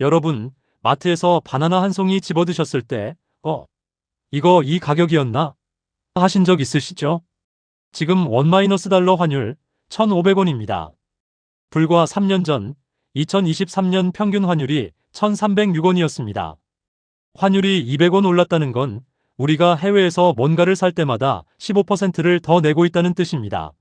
여러분, 마트에서 바나나 한 송이 집어드셨을 때, 이거 이 가격이었나? 하신 적 있으시죠? 지금 $1- 환율 1,500원입니다. 불과 3년 전, 2023년 평균 환율이 1,306원이었습니다. 환율이 200원 올랐다는 건 우리가 해외에서 뭔가를 살 때마다 15%를 더 내고 있다는 뜻입니다.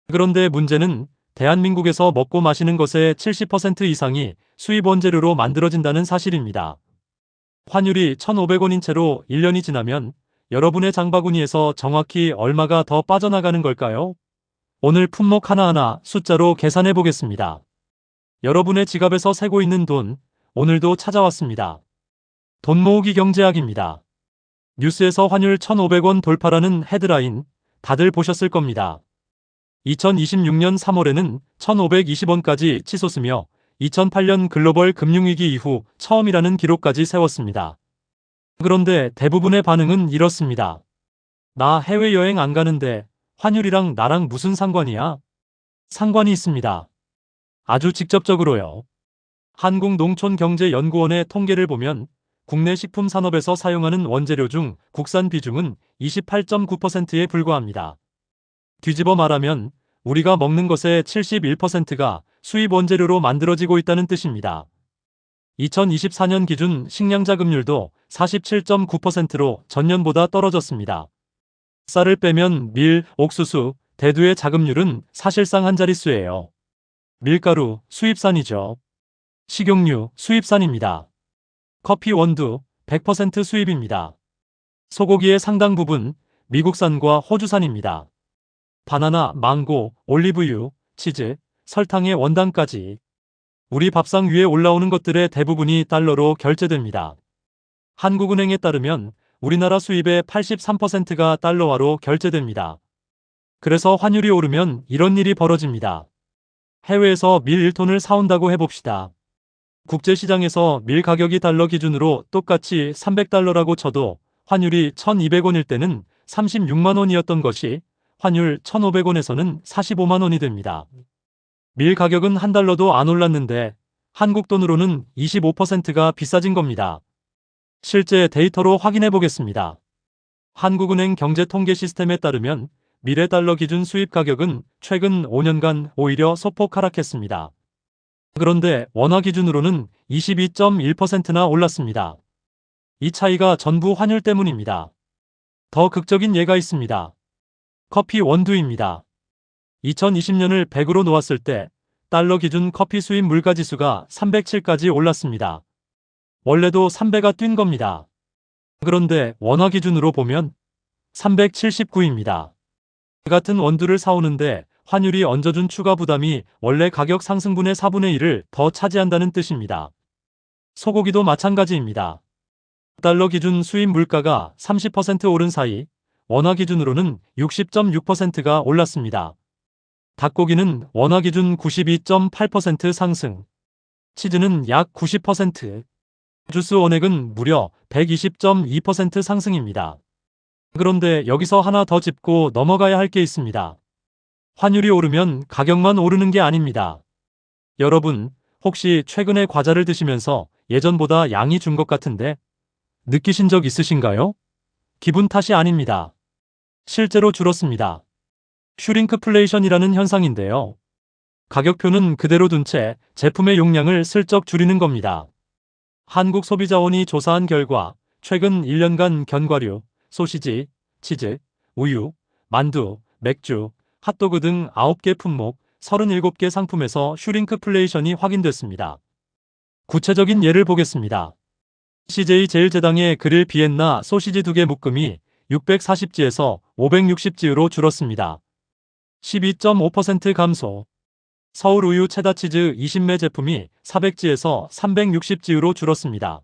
그런데 문제는 대한민국에서 먹고 마시는 것의 70% 이상이 수입 원재료로 만들어진다는 사실입니다. 환율이 1,500원인 채로 1년이 지나면 여러분의 장바구니에서 정확히 얼마가 더 빠져나가는 걸까요? 오늘 품목 하나하나 숫자로 계산해 보겠습니다. 여러분의 지갑에서 새고 있는 돈, 오늘도 찾아왔습니다. 돈 모으기 경제학입니다. 뉴스에서 환율 1,500원 돌파라는 헤드라인 다들 보셨을 겁니다. 2026년 3월에는 1,520원까지 치솟으며 2008년 글로벌 금융위기 이후 처음이라는 기록까지 세웠습니다. 그런데 대부분의 반응은 이렇습니다. 나 해외여행 안 가는데 환율이랑 나랑 무슨 상관이야? 상관이 있습니다. 아주 직접적으로요. 한국농촌경제연구원의 통계를 보면 국내 식품 산업에서 사용하는 원재료 중 국산 비중은 28.9%에 불과합니다. 뒤집어 말하면 우리가 먹는 것의 71%가 수입 원재료로 만들어지고 있다는 뜻입니다. 2024년 기준 식량 자급률도 47.9%로 전년보다 떨어졌습니다. 쌀을 빼면 밀, 옥수수, 대두의 자급률은 사실상 한 자릿수예요. 밀가루, 수입산이죠. 식용유, 수입산입니다. 커피, 원두, 100% 수입입니다. 소고기의 상당 부분, 미국산과 호주산입니다. 바나나, 망고, 올리브유, 치즈, 설탕의 원당까지 우리 밥상 위에 올라오는 것들의 대부분이 달러로 결제됩니다. 한국은행에 따르면 우리나라 수입의 83%가 달러화로 결제됩니다. 그래서 환율이 오르면 이런 일이 벌어집니다. 해외에서 밀 1톤을 사온다고 해봅시다. 국제시장에서 밀 가격이 달러 기준으로 똑같이 300달러라고 쳐도 환율이 1,200원일 때는 36만 원이었던 것이 환율 1,500원에서는 45만 원이 됩니다. 밀 가격은 한 달러도 안 올랐는데 한국 돈으로는 25%가 비싸진 겁니다. 실제 데이터로 확인해 보겠습니다. 한국은행 경제통계 시스템에 따르면 밀의 달러 기준 수입 가격은 최근 5년간 오히려 소폭 하락했습니다. 그런데 원화 기준으로는 22.1%나 올랐습니다. 이 차이가 전부 환율 때문입니다. 더 극적인 예가 있습니다. 커피 원두입니다. 2020년을 100으로 놓았을 때 달러 기준 커피 수입 물가지수가 307까지 올랐습니다. 원래도 3배가 뛴 겁니다. 그런데 원화 기준으로 보면 379입니다. 같은 원두를 사오는데 환율이 얹어준 추가 부담이 원래 가격 상승분의 4분의 1을 더 차지한다는 뜻입니다. 소고기도 마찬가지입니다. 달러 기준 수입 물가가 30% 오른 사이 원화 기준으로는 60.6%가 올랐습니다. 닭고기는 원화 기준 92.8% 상승, 치즈는 약 90%, 주스 원액은 무려 120.2% 상승입니다. 그런데 여기서 하나 더 짚고 넘어가야 할 게 있습니다. 환율이 오르면 가격만 오르는 게 아닙니다. 여러분, 혹시 최근에 과자를 드시면서 예전보다 양이 준 것 같은데 느끼신 적 있으신가요? 기분 탓이 아닙니다. 실제로 줄었습니다. 슈링크플레이션이라는 현상인데요. 가격표는 그대로 둔 채 제품의 용량을 슬쩍 줄이는 겁니다. 한국소비자원이 조사한 결과 최근 1년간 견과류, 소시지, 치즈, 우유, 만두, 맥주, 핫도그 등 9개 품목 37개 상품에서 슈링크플레이션이 확인됐습니다. 구체적인 예를 보겠습니다. CJ제일제당의 그릴 비엔나 소시지 2개 묶음이 640지에서 560지로 줄었습니다. 12.5% 감소. 서울 우유 체다치즈 20매 제품이 400지에서 360지로 줄었습니다.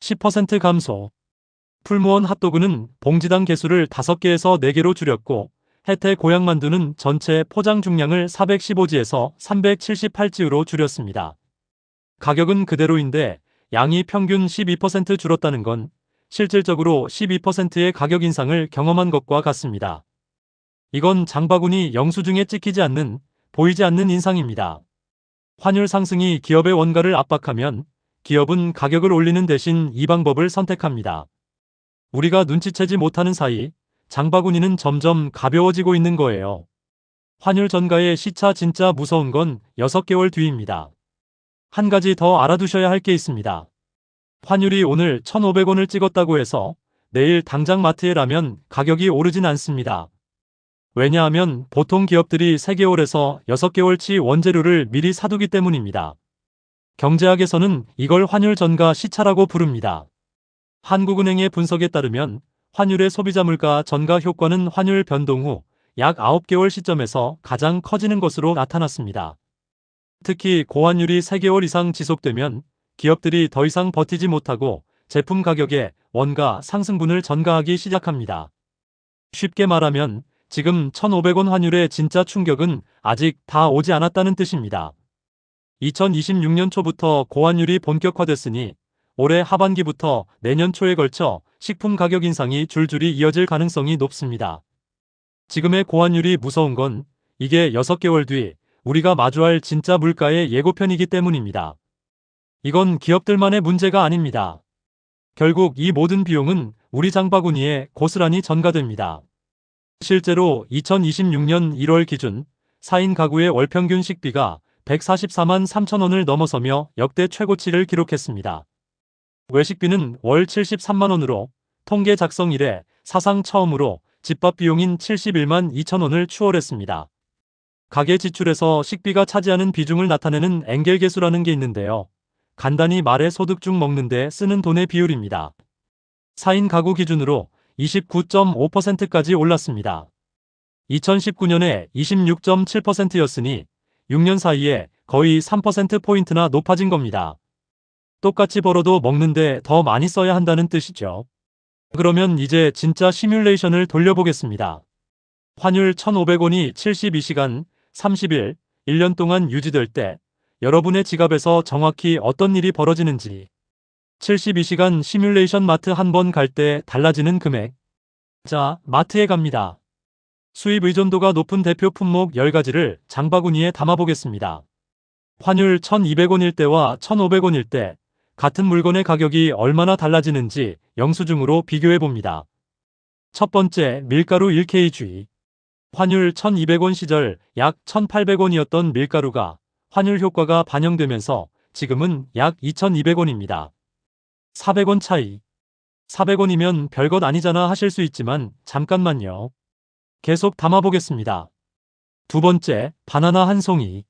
10% 감소. 풀무원 핫도그는 봉지당 개수를 5개에서 4개로 줄였고 혜태 고향만두는 전체 포장 중량을 415지에서 378지로 줄였습니다. 가격은 그대로인데 양이 평균 12% 줄었다는 건 실질적으로 12%의 가격 인상을 경험한 것과 같습니다. 이건 장바구니 영수증에 찍히지 않는, 보이지 않는 인상입니다. 환율 상승이 기업의 원가를 압박하면 기업은 가격을 올리는 대신 이 방법을 선택합니다. 우리가 눈치채지 못하는 사이 장바구니는 점점 가벼워지고 있는 거예요. 환율 전가의 시차 진짜 무서운 건 6개월 뒤입니다. 한 가지 더 알아두셔야 할 게 있습니다. 환율이 오늘 1,500원을 찍었다고 해서 내일 당장 마트에 라면 가격이 오르진 않습니다. 왜냐하면 보통 기업들이 3개월에서 6개월치 원재료를 미리 사두기 때문입니다. 경제학에서는 이걸 환율 전가 시차라고 부릅니다. 한국은행의 분석에 따르면 환율의 소비자 물가 전가 효과는 환율 변동 후 약 9개월 시점에서 가장 커지는 것으로 나타났습니다. 특히 고환율이 3개월 이상 지속되면 기업들이 더 이상 버티지 못하고 제품 가격에 원가 상승분을 전가하기 시작합니다. 쉽게 말하면 지금 1,500원 환율의 진짜 충격은 아직 다 오지 않았다는 뜻입니다. 2026년 초부터 고환율이 본격화됐으니 올해 하반기부터 내년 초에 걸쳐 식품 가격 인상이 줄줄이 이어질 가능성이 높습니다. 지금의 고환율이 무서운 건 이게 6개월 뒤 우리가 마주할 진짜 물가의 예고편이기 때문입니다. 이건 기업들만의 문제가 아닙니다. 결국 이 모든 비용은 우리 장바구니에 고스란히 전가됩니다. 실제로 2026년 1월 기준 4인 가구의 월평균 식비가 144만 3천 원을 넘어서며 역대 최고치를 기록했습니다. 외식비는 월 73만 원으로 통계 작성 이래 사상 처음으로 집밥 비용인 71만 2천 원을 추월했습니다. 가계 지출에서 식비가 차지하는 비중을 나타내는 엥겔계수라는 게 있는데요. 간단히 말해 소득 중 먹는데 쓰는 돈의 비율입니다. 4인 가구 기준으로 29.5%까지 올랐습니다. 2019년에 26.7%였으니 6년 사이에 거의 3%포인트나 높아진 겁니다. 똑같이 벌어도 먹는데 더 많이 써야 한다는 뜻이죠. 그러면 이제 진짜 시뮬레이션을 돌려보겠습니다. 환율 1,500원이 72시간, 30일, 1년 동안 유지될 때 여러분의 지갑에서 정확히 어떤 일이 벌어지는지 72시간 시뮬레이션 마트 한 번 갈 때 달라지는 금액. 자, 마트에 갑니다. 수입 의존도가 높은 대표 품목 10가지를 장바구니에 담아보겠습니다. 환율 1,200원일 때와 1,500원일 때 같은 물건의 가격이 얼마나 달라지는지 영수증으로 비교해봅니다. 첫 번째, 밀가루 1kg. 환율 1,200원 시절 약 1,800원이었던 밀가루가 환율 효과가 반영되면서 지금은 약 2,200원입니다. 400원 차이. 400원이면 별것 아니잖아 하실 수 있지만 잠깐만요. 계속 담아보겠습니다. 두 번째, 바나나 한 송이.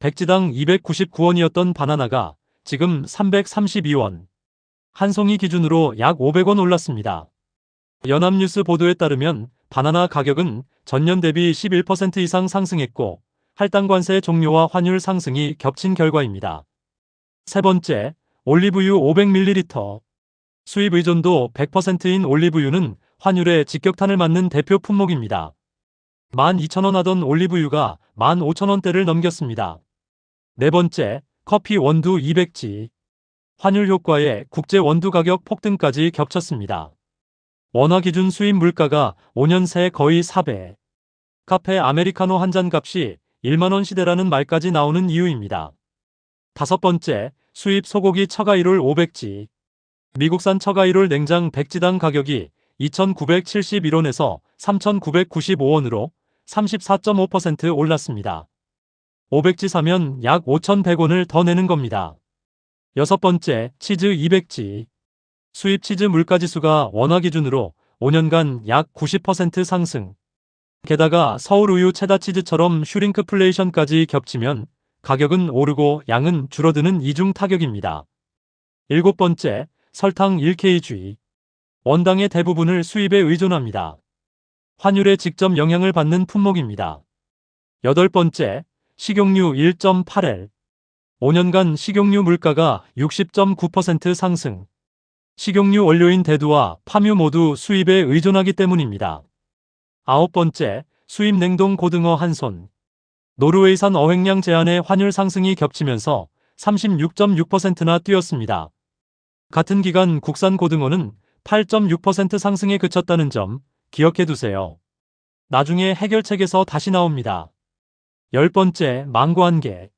백지당 299원이었던 바나나가 지금 332원. 한 송이 기준으로 약 500원 올랐습니다. 연합뉴스 보도에 따르면 바나나 가격은 전년 대비 11% 이상 상승했고 할당 관세 종료와 환율 상승이 겹친 결과입니다. 세 번째, 올리브유 500ml. 수입 의존도 100%인 올리브유는 환율에 직격탄을 맞는 대표 품목입니다. 12,000원 하던 올리브유가 15,000원대를 넘겼습니다. 네 번째, 커피 원두 200지. 환율 효과에 국제 원두 가격 폭등까지 겹쳤습니다. 원화 기준 수입 물가가 5년 새 거의 4배. 카페 아메리카노 한 잔 값이 1만원 시대라는 말까지 나오는 이유입니다. 다섯 번째, 수입 소고기 처가이롤 500지. 미국산 처가이롤 냉장 100지당 가격이 2,971원에서 3,995원으로 34.5% 올랐습니다. 500지 사면 약 5,100원을 더 내는 겁니다. 여섯 번째, 치즈 200지. 수입 치즈 물가지수가 원화 기준으로 5년간 약 90% 상승. 게다가 서울 우유 체다 치즈처럼 슈링크플레이션까지 겹치면 가격은 오르고 양은 줄어드는 이중 타격입니다. 일곱 번째, 설탕 1kg. 원당의 대부분을 수입에 의존합니다. 환율에 직접 영향을 받는 품목입니다. 여덟 번째, 식용유 1.8L. 5년간 식용유 물가가 60.9% 상승. 식용유 원료인 대두와 파묘 모두 수입에 의존하기 때문입니다. 아홉 번째, 수입 냉동 고등어 한 손. 노르웨이산 어획량 제한의 환율 상승이 겹치면서 36.6%나 뛰었습니다. 같은 기간 국산 고등어는 8.6% 상승에 그쳤다는 점 기억해두세요. 나중에 해결책에서 다시 나옵니다. 열 번째, 망고 한 개.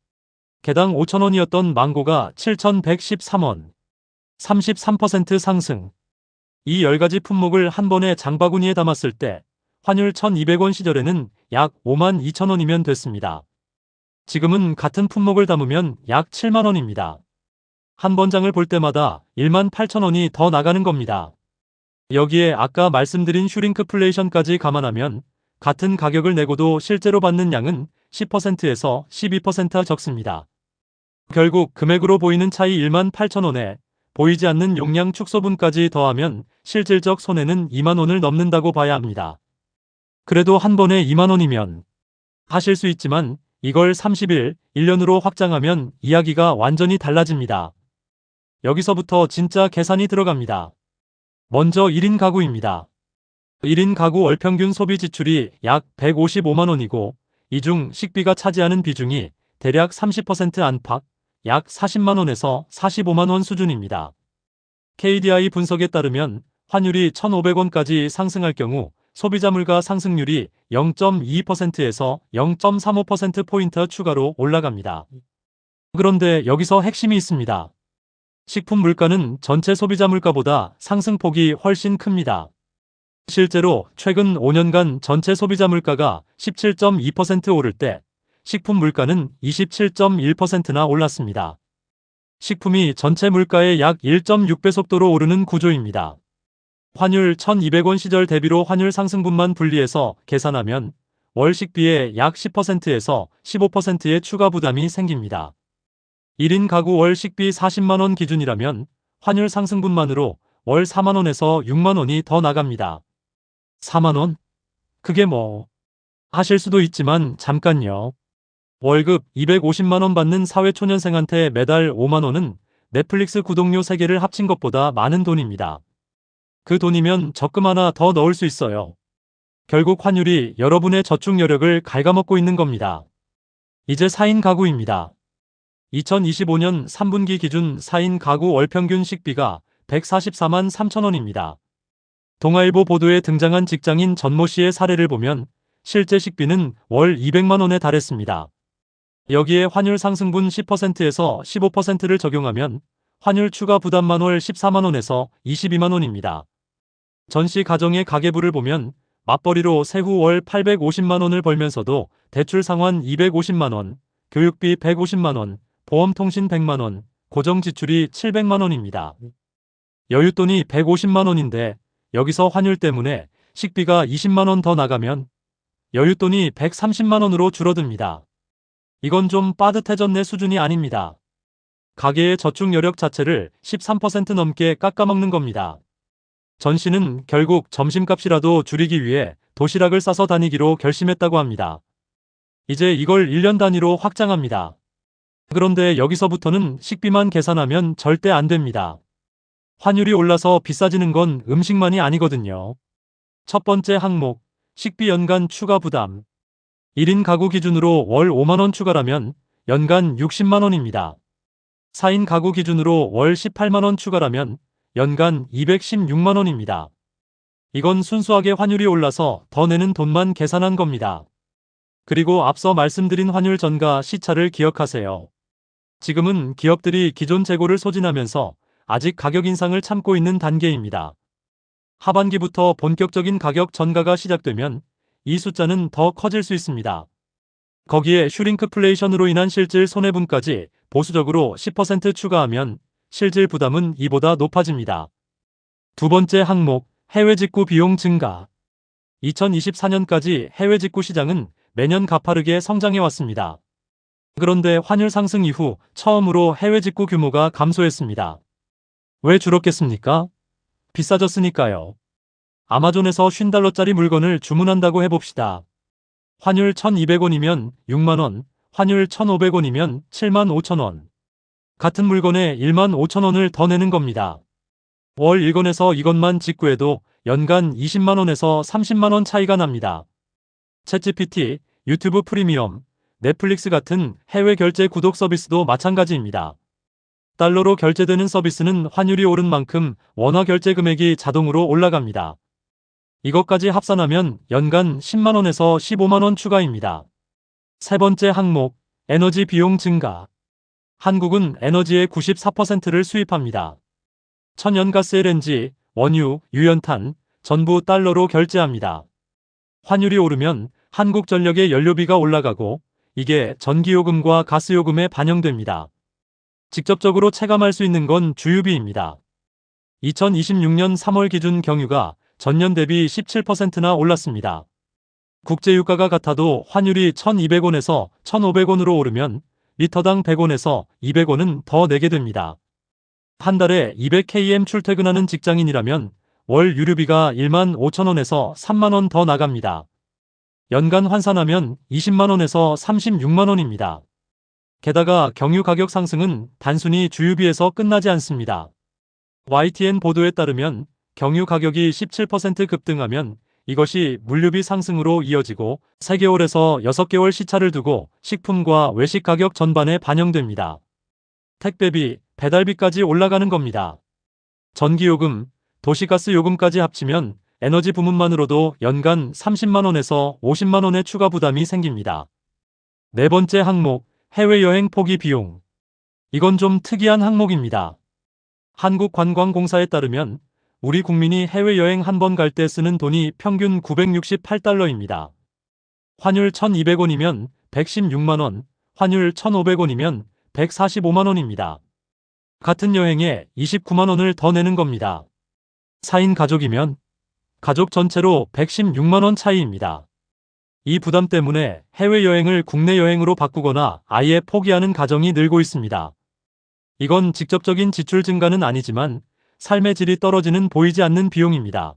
개당 5,000원이었던 망고가 7,113원. 33% 상승. 이 10가지 품목을 한 번에 장바구니에 담았을 때 환율 1,200원 시절에는 약 52,000원이면 됐습니다. 지금은 같은 품목을 담으면 약 7만원입니다. 한 번 장을 볼 때마다 18,000원이 더 나가는 겁니다. 여기에 아까 말씀드린 슈링크플레이션까지 감안하면 같은 가격을 내고도 실제로 받는 양은 10%에서 12% 적습니다. 결국 금액으로 보이는 차이 18,000원에 보이지 않는 용량 축소분까지 더하면 실질적 손해는 2만원을 넘는다고 봐야 합니다. 그래도 한 번에 2만원이면 하실 수 있지만 이걸 30일, 1년으로 확장하면 이야기가 완전히 달라집니다. 여기서부터 진짜 계산이 들어갑니다. 먼저 1인 가구입니다. 1인 가구 월평균 소비 지출이 약 155만원이고 이 중 식비가 차지하는 비중이 대략 30% 안팎, 약 40만원에서 45만원 수준입니다. KDI 분석에 따르면 환율이 1,500원까지 상승할 경우 소비자 물가 상승률이 0.22%에서 0.35%포인트 추가로 올라갑니다. 그런데 여기서 핵심이 있습니다. 식품 물가는 전체 소비자 물가보다 상승폭이 훨씬 큽니다. 실제로 최근 5년간 전체 소비자 물가가 17.2% 오를 때 식품 물가는 27.1%나 올랐습니다. 식품이 전체 물가의 약 1.6배 속도로 오르는 구조입니다. 환율 1,200원 시절 대비로 환율 상승분만 분리해서 계산하면 월 식비의 약 10%에서 15%의 추가 부담이 생깁니다. 1인 가구 월 식비 40만원 기준이라면 환율 상승분만으로 월 4만원에서 6만원이 더 나갑니다. 4만원? 그게 뭐? 하실 수도 있지만 잠깐요. 월급 250만원 받는 사회초년생한테 매달 5만원은 넷플릭스 구독료 3개를 합친 것보다 많은 돈입니다. 그 돈이면 적금 하나 더 넣을 수 있어요. 결국 환율이 여러분의 저축 여력을 갉아먹고 있는 겁니다. 이제 4인 가구입니다. 2025년 3분기 기준 4인 가구 월평균 식비가 144만 3천원입니다. 동아일보 보도에 등장한 직장인 전모 씨의 사례를 보면 실제 식비는 월 200만원에 달했습니다. 여기에 환율 상승분 10%에서 15%를 적용하면 환율 추가 부담만 월 14만원에서 22만원입니다. 전 씨 가정의 가계부를 보면 맞벌이로 세후 월 850만원을 벌면서도 대출 상환 250만원, 교육비 150만원, 보험통신 100만원, 고정지출이 700만원입니다. 여윳돈이 150만원인데 여기서 환율 때문에 식비가 20만원 더 나가면 여윳돈이 130만원으로 줄어듭니다. 이건 좀 빠듯해졌네 수준이 아닙니다. 가계의 저축 여력 자체를 13% 넘게 깎아먹는 겁니다. 전 씨는 결국 점심값이라도 줄이기 위해 도시락을 싸서 다니기로 결심했다고 합니다. 이제 이걸 1년 단위로 확장합니다. 그런데 여기서부터는 식비만 계산하면 절대 안 됩니다. 환율이 올라서 비싸지는 건 음식만이 아니거든요. 첫 번째 항목, 식비 연간 추가 부담. 1인 가구 기준으로 월 5만원 추가라면 연간 60만원입니다. 4인 가구 기준으로 월 18만원 추가라면 연간 216만원입니다. 이건 순수하게 환율이 올라서 더 내는 돈만 계산한 겁니다. 그리고 앞서 말씀드린 환율 전가 시차를 기억하세요. 지금은 기업들이 기존 재고를 소진하면서 아직 가격 인상을 참고 있는 단계입니다. 하반기부터 본격적인 가격 전가가 시작되면 이 숫자는 더 커질 수 있습니다. 거기에 슈링크플레이션으로 인한 실질 손해분까지 보수적으로 10% 추가하면 실질 부담은 이보다 높아집니다. 두 번째 항목, 해외 직구 비용 증가. 2024년까지 해외 직구 시장은 매년 가파르게 성장해왔습니다. 그런데 환율 상승 이후 처음으로 해외 직구 규모가 감소했습니다. 왜 줄었겠습니까? 비싸졌으니까요. 아마존에서 $50짜리 물건을 주문한다고 해봅시다. 환율 1,200원이면 6만원, 환율 1,500원이면 75,000원. 같은 물건에 15,000원을 더 내는 겁니다. 월 1건에서 이것만 직구해도 연간 20만원에서 30만원 차이가 납니다. 챗GPT, 유튜브 프리미엄, 넷플릭스 같은 해외 결제 구독 서비스도 마찬가지입니다. 달러로 결제되는 서비스는 환율이 오른 만큼 원화 결제 금액이 자동으로 올라갑니다. 이것까지 합산하면 연간 10만원에서 15만원 추가입니다. 세 번째 항목, 에너지 비용 증가. 한국은 에너지의 94%를 수입합니다. 천연가스 LNG, 원유, 유연탄, 전부 달러로 결제합니다. 환율이 오르면 한국전력의 연료비가 올라가고 이게 전기요금과 가스요금에 반영됩니다. 직접적으로 체감할 수 있는 건 주유비입니다. 2026년 3월 기준 경유가 전년 대비 17%나 올랐습니다. 국제유가가 같아도 환율이 1,200원에서 1,500원으로 오르면 리터당 100원에서 200원은 더 내게 됩니다. 한 달에 200km 출퇴근하는 직장인이라면 월 유류비가 1만 5천원에서 3만원 더 나갑니다. 연간 환산하면 20만원에서 36만원입니다. 게다가 경유 가격 상승은 단순히 주유비에서 끝나지 않습니다. YTN 보도에 따르면 경유 가격이 17% 급등하면 이것이 물류비 상승으로 이어지고 3개월에서 6개월 시차를 두고 식품과 외식 가격 전반에 반영됩니다. 택배비, 배달비까지 올라가는 겁니다. 전기요금, 도시가스 요금까지 합치면 에너지 부문만으로도 연간 30만원에서 50만원의 추가 부담이 생깁니다. 네 번째 항목, 해외여행 포기 비용. 이건 좀 특이한 항목입니다. 한국관광공사에 따르면 우리 국민이 해외여행 한 번 갈 때 쓰는 돈이 평균 968달러입니다. 환율 1,200원이면 116만원, 환율 1,500원이면 145만원입니다. 같은 여행에 29만원을 더 내는 겁니다. 4인 가족이면 가족 전체로 116만원 차이입니다. 이 부담 때문에 해외여행을 국내 여행으로 바꾸거나 아예 포기하는 가정이 늘고 있습니다. 이건 직접적인 지출 증가는 아니지만 삶의 질이 떨어지는 보이지 않는 비용입니다.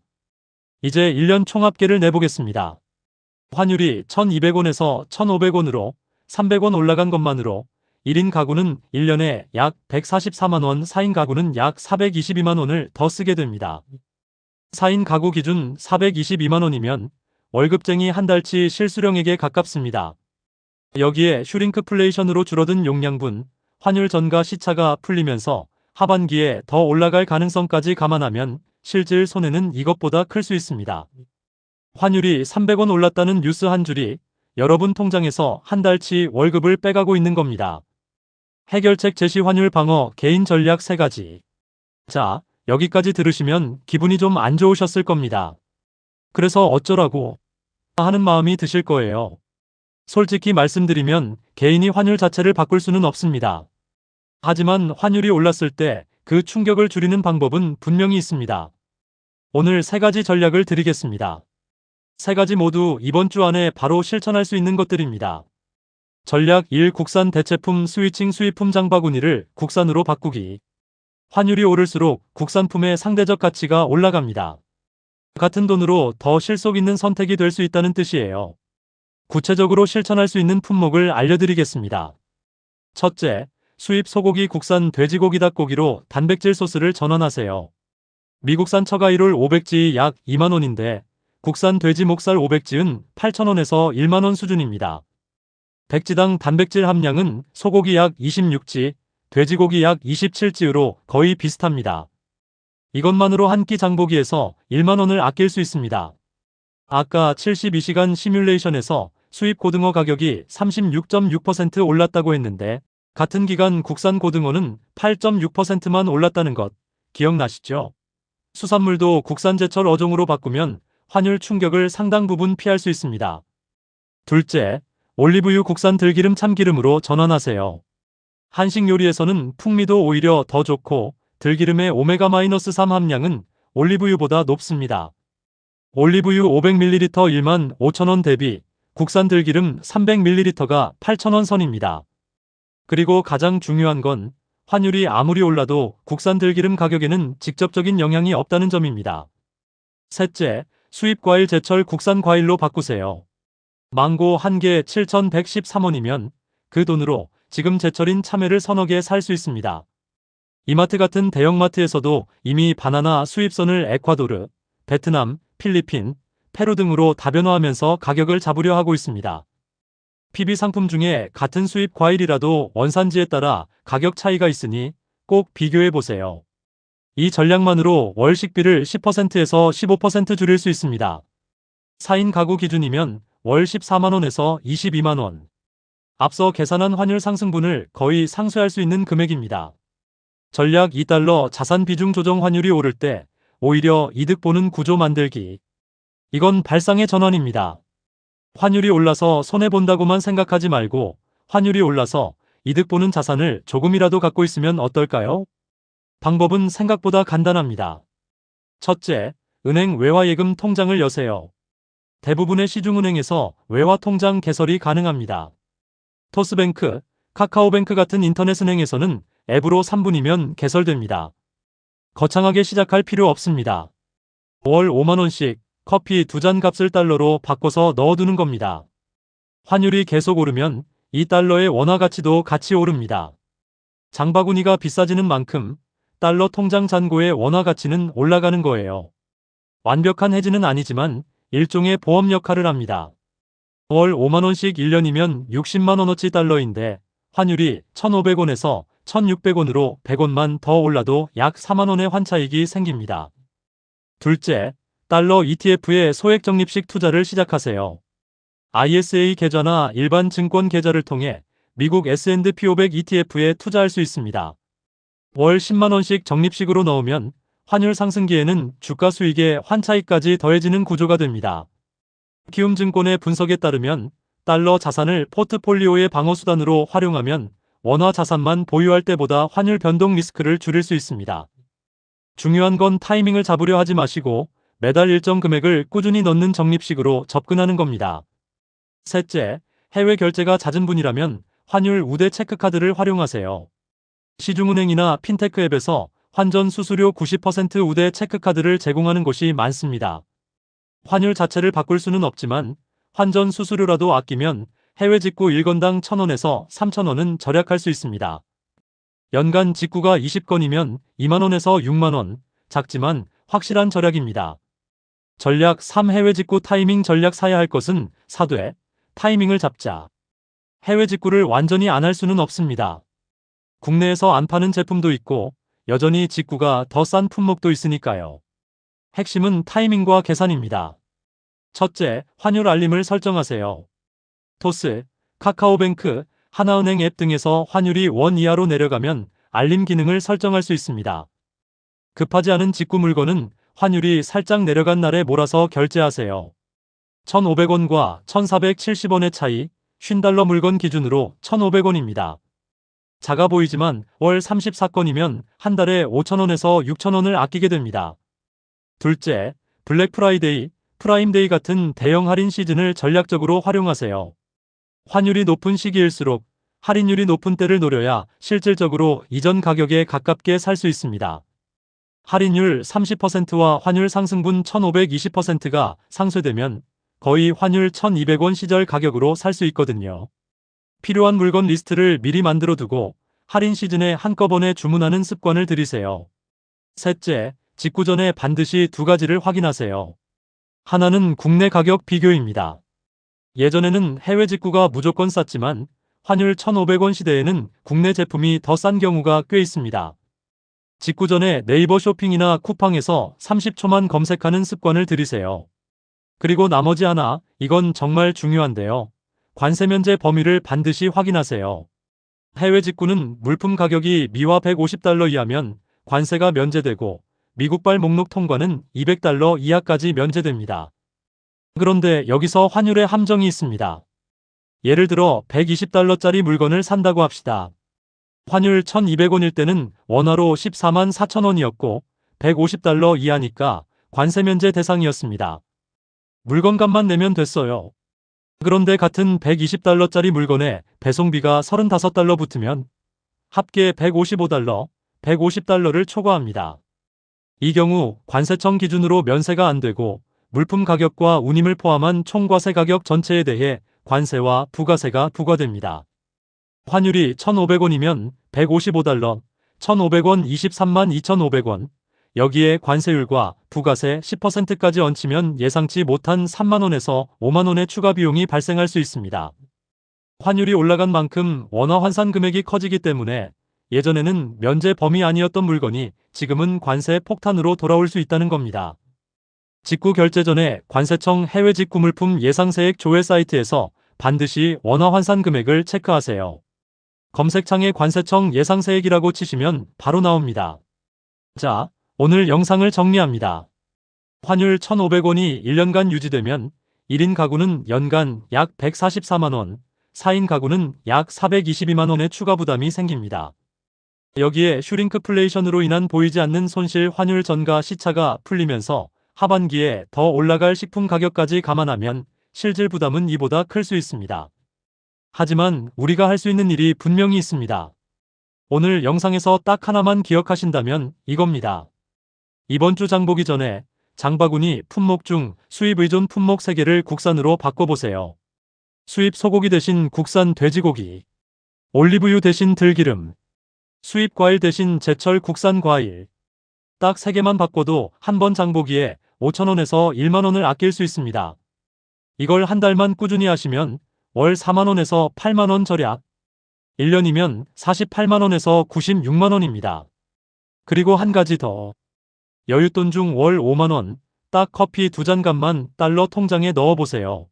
이제 1년 총합계를 내보겠습니다. 환율이 1,200원에서 1,500원으로 300원 올라간 것만으로 1인 가구는 1년에 약 144만원, 4인 가구는 약 422만원을 더 쓰게 됩니다. 4인 가구 기준 422만원이면 월급쟁이 한 달치 실수령액에 가깝습니다. 여기에 슈링크플레이션으로 줄어든 용량분, 환율 전가 시차가 풀리면서 하반기에 더 올라갈 가능성까지 감안하면 실질 손해는 이것보다 클 수 있습니다. 환율이 300원 올랐다는 뉴스 한 줄이 여러분 통장에서 한 달치 월급을 빼가고 있는 겁니다. 해결책 제시 환율 방어 개인 전략 3가지. 자, 여기까지 들으시면 기분이 좀 안 좋으셨을 겁니다. 그래서 어쩌라고 하는 마음이 드실 거예요. 솔직히 말씀드리면 개인이 환율 자체를 바꿀 수는 없습니다. 하지만 환율이 올랐을 때 그 충격을 줄이는 방법은 분명히 있습니다. 오늘 3가지 전략을 드리겠습니다. 3가지 모두 이번 주 안에 바로 실천할 수 있는 것들입니다. 전략 1. 국산 대체품 스위칭 수입품 장바구니를 국산으로 바꾸기. 환율이 오를수록 국산품의 상대적 가치가 올라갑니다. 같은 돈으로 더 실속 있는 선택이 될 수 있다는 뜻이에요. 구체적으로 실천할 수 있는 품목을 알려드리겠습니다. 첫째, 수입 소고기 국산 돼지고기 닭고기로 단백질 소스를 전환하세요. 미국산 처가이롤 500지 약 2만원인데 국산 돼지 목살 500지은 8,000원에서 1만원 수준입니다. 100지당 단백질 함량은 소고기 약 26지, 돼지고기 약 27지로 거의 비슷합니다. 이것만으로 한 끼 장보기에서 1만원을 아낄 수 있습니다. 아까 72시간 시뮬레이션에서 수입 고등어 가격이 36.6% 올랐다고 했는데 같은 기간 국산 고등어는 8.6%만 올랐다는 것 기억나시죠? 수산물도 국산 제철 어종으로 바꾸면 환율 충격을 상당 부분 피할 수 있습니다. 둘째, 올리브유 국산 들기름 참기름으로 전환하세요. 한식 요리에서는 풍미도 오히려 더 좋고 들기름의 오메가-3 함량은 올리브유보다 높습니다. 올리브유 500ml 1만 5천원 대비 국산 들기름 300ml가 8,000원 선입니다. 그리고 가장 중요한 건 환율이 아무리 올라도 국산 들기름 가격에는 직접적인 영향이 없다는 점입니다. 셋째, 수입 과일 제철 국산 과일로 바꾸세요. 망고 한 개 7,113원이면 그 돈으로 지금 제철인 참외를 서너 개 살 수 있습니다. 이마트 같은 대형마트에서도 이미 바나나 수입선을 에콰도르, 베트남, 필리핀, 페루 등으로 다변화하면서 가격을 잡으려 하고 있습니다. PB 상품 중에 같은 수입 과일이라도 원산지에 따라 가격 차이가 있으니 꼭 비교해보세요. 이 전략만으로 월 식비를 10%에서 15% 줄일 수 있습니다. 4인 가구 기준이면 월 14만원에서 22만원. 앞서 계산한 환율 상승분을 거의 상쇄할 수 있는 금액입니다. 전략 2달러 자산 비중 조정. 환율이 오를 때 오히려 이득 보는 구조 만들기. 이건 발상의 전환입니다. 환율이 올라서 손해본다고만 생각하지 말고 환율이 올라서 이득 보는 자산을 조금이라도 갖고 있으면 어떨까요? 방법은 생각보다 간단합니다. 첫째, 은행 외화예금 통장을 여세요. 대부분의 시중은행에서 외화통장 개설이 가능합니다. 토스뱅크, 카카오뱅크 같은 인터넷은행에서는 앱으로 3분이면 개설됩니다. 거창하게 시작할 필요 없습니다. 월 5만원씩 커피 2잔 값을 달러로 바꿔서 넣어두는 겁니다. 환율이 계속 오르면 이 달러의 원화 가치도 같이 오릅니다. 장바구니가 비싸지는 만큼 달러 통장 잔고의 원화 가치는 올라가는 거예요. 완벽한 해지는 아니지만 일종의 보험 역할을 합니다. 월 5만원씩 1년이면 60만원어치 달러인데 환율이 1,500원에서 1,600원으로 100원만 더 올라도 약 4만원의 환차익이 생깁니다. 둘째, 달러 ETF의 소액 적립식 투자를 시작하세요. ISA 계좌나 일반 증권 계좌를 통해 미국 S&P 500 ETF에 투자할 수 있습니다. 월 10만원씩 적립식으로 넣으면 환율 상승기에는 주가 수익에 환차익까지 더해지는 구조가 됩니다. 키움증권의 분석에 따르면 달러 자산을 포트폴리오의 방어수단으로 활용하면 원화 자산만 보유할 때보다 환율 변동 리스크를 줄일 수 있습니다. 중요한 건 타이밍을 잡으려 하지 마시고 매달 일정 금액을 꾸준히 넣는 적립식으로 접근하는 겁니다. 셋째, 해외 결제가 잦은 분이라면 환율 우대 체크카드를 활용하세요. 시중은행이나 핀테크 앱에서 환전 수수료 90% 우대 체크카드를 제공하는 곳이 많습니다. 환율 자체를 바꿀 수는 없지만 환전 수수료라도 아끼면 해외 직구 1건당 1,000원에서 3,000원은 절약할 수 있습니다. 연간 직구가 20건이면 2만원에서 6만원, 작지만 확실한 절약입니다. 전략 3. 해외 직구 타이밍. 전략. 사야 할 것은 사되, 타이밍을 잡자. 해외 직구를 완전히 안 할 수는 없습니다. 국내에서 안 파는 제품도 있고 여전히 직구가 더 싼 품목도 있으니까요. 핵심은 타이밍과 계산입니다. 첫째, 환율 알림을 설정하세요. 토스, 카카오뱅크, 하나은행 앱 등에서 환율이 원 이하로 내려가면 알림 기능을 설정할 수 있습니다. 급하지 않은 직구 물건은 환율이 살짝 내려간 날에 몰아서 결제하세요. 1,500원과 1,470원의 차이, 50달러 물건 기준으로 1,500원입니다. 작아 보이지만 월 34건이면 한 달에 5,000원에서 6,000원을 아끼게 됩니다. 둘째, 블랙 프라이데이, 프라임데이 같은 대형 할인 시즌을 전략적으로 활용하세요. 환율이 높은 시기일수록 할인율이 높은 때를 노려야 실질적으로 이전 가격에 가깝게 살 수 있습니다. 할인율 30%와 환율 상승분 1,520%가 상쇄되면 거의 환율 1,200원 시절 가격으로 살 수 있거든요. 필요한 물건 리스트를 미리 만들어 두고 할인 시즌에 한꺼번에 주문하는 습관을 들이세요. 셋째, 직구 전에 반드시 두 가지를 확인하세요. 하나는 국내 가격 비교입니다. 예전에는 해외 직구가 무조건 쌌지만 환율 1,500원 시대에는 국내 제품이 더 싼 경우가 꽤 있습니다. 직구 전에 네이버 쇼핑이나 쿠팡에서 30초만 검색하는 습관을 들이세요. 그리고 나머지 하나, 이건 정말 중요한데요. 관세 면제 범위를 반드시 확인하세요. 해외 직구는 물품 가격이 미화 150달러 이하면 관세가 면제되고 미국발 목록 통과는 200달러 이하까지 면제됩니다. 그런데 여기서 환율의 함정이 있습니다. 예를 들어 120달러짜리 물건을 산다고 합시다. 환율 1,200원일 때는 원화로 14만 4천원이었고 150달러 이하니까 관세 면제 대상이었습니다. 물건값만 내면 됐어요. 그런데 같은 120달러짜리 물건에 배송비가 35달러 붙으면 합계 155달러, 150달러를 초과합니다. 이 경우 관세청 기준으로 면세가 안 되고 물품 가격과 운임을 포함한 총과세 가격 전체에 대해 관세와 부가세가 부과됩니다. 환율이 1,500원이면 155달러, 1,500원 23만 2,500원, 여기에 관세율과 부가세 10%까지 얹히면 예상치 못한 3만원에서 5만원의 추가 비용이 발생할 수 있습니다. 환율이 올라간 만큼 원화 환산 금액이 커지기 때문에 예전에는 면제 범위 아니었던 물건이 지금은 관세 폭탄으로 돌아올 수 있다는 겁니다. 직구 결제 전에 관세청 해외 직구 물품 예상세액 조회 사이트에서 반드시 원화 환산 금액을 체크하세요. 검색창에 관세청 예상세액이라고 치시면 바로 나옵니다. 자, 오늘 영상을 정리합니다. 환율 1,500원이 1년간 유지되면 1인 가구는 연간 약 144만원, 4인 가구는 약 422만원의 추가 부담이 생깁니다. 여기에 슈링크플레이션으로 인한 보이지 않는 손실 환율 전가 시차가 풀리면서 하반기에 더 올라갈 식품 가격까지 감안하면 실질 부담은 이보다 클 수 있습니다. 하지만 우리가 할 수 있는 일이 분명히 있습니다. 오늘 영상에서 딱 하나만 기억하신다면 이겁니다. 이번 주 장 보기 전에 장바구니 품목 중 수입 의존 품목 3개를 국산으로 바꿔보세요. 수입 소고기 대신 국산 돼지고기, 올리브유 대신 들기름, 수입 과일 대신 제철 국산 과일. 딱 3개만 바꿔도 한 번 장보기에 5,000원에서 1만원을 아낄 수 있습니다. 이걸 한 달만 꾸준히 하시면 월 4만원에서 8만원 절약, 1년이면 48만원에서 96만원입니다. 그리고 한 가지 더. 여윳돈 중 월 5만원, 딱 커피 2잔 값만 달러 통장에 넣어보세요.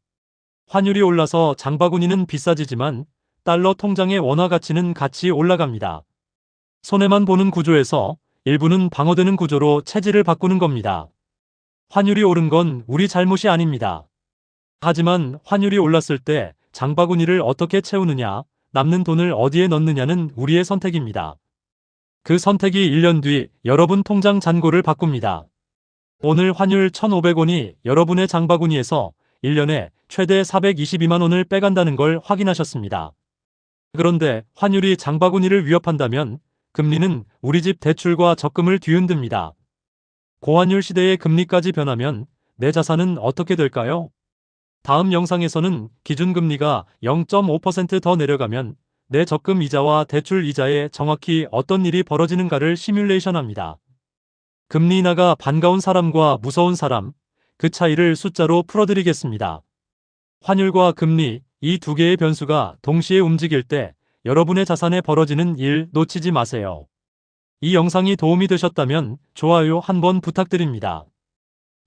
환율이 올라서 장바구니는 비싸지지만 달러 통장의 원화 가치는 같이 올라갑니다. 손해만 보는 구조에서 일부는 방어되는 구조로 체질을 바꾸는 겁니다. 환율이 오른 건 우리 잘못이 아닙니다. 하지만 환율이 올랐을 때 장바구니를 어떻게 채우느냐, 남는 돈을 어디에 넣느냐는 우리의 선택입니다. 그 선택이 1년 뒤 여러분 통장 잔고를 바꿉니다. 오늘 환율 1,500원이 여러분의 장바구니에서 1년에 최대 422만원을 빼간다는 걸 확인하셨습니다. 그런데 환율이 장바구니를 위협한다면 금리는 우리 집 대출과 적금을 뒤흔듭니다. 고환율 시대의 금리까지 변하면 내 자산은 어떻게 될까요? 다음 영상에서는 기준금리가 0.5% 더 내려가면 내 적금 이자와 대출 이자에 정확히 어떤 일이 벌어지는가를 시뮬레이션합니다. 금리 인하가 반가운 사람과 무서운 사람, 그 차이를 숫자로 풀어드리겠습니다. 환율과 금리, 이 두 개의 변수가 동시에 움직일 때 여러분의 자산에 벌어지는 일 놓치지 마세요. 이 영상이 도움이 되셨다면 좋아요 한번 부탁드립니다.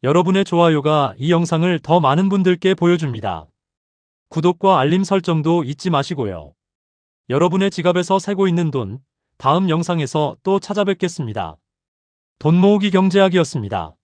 여러분의 좋아요가 이 영상을 더 많은 분들께 보여줍니다. 구독과 알림 설정도 잊지 마시고요. 여러분의 지갑에서 새고 있는 돈, 다음 영상에서 또 찾아뵙겠습니다. 돈 모으기 경제학이었습니다.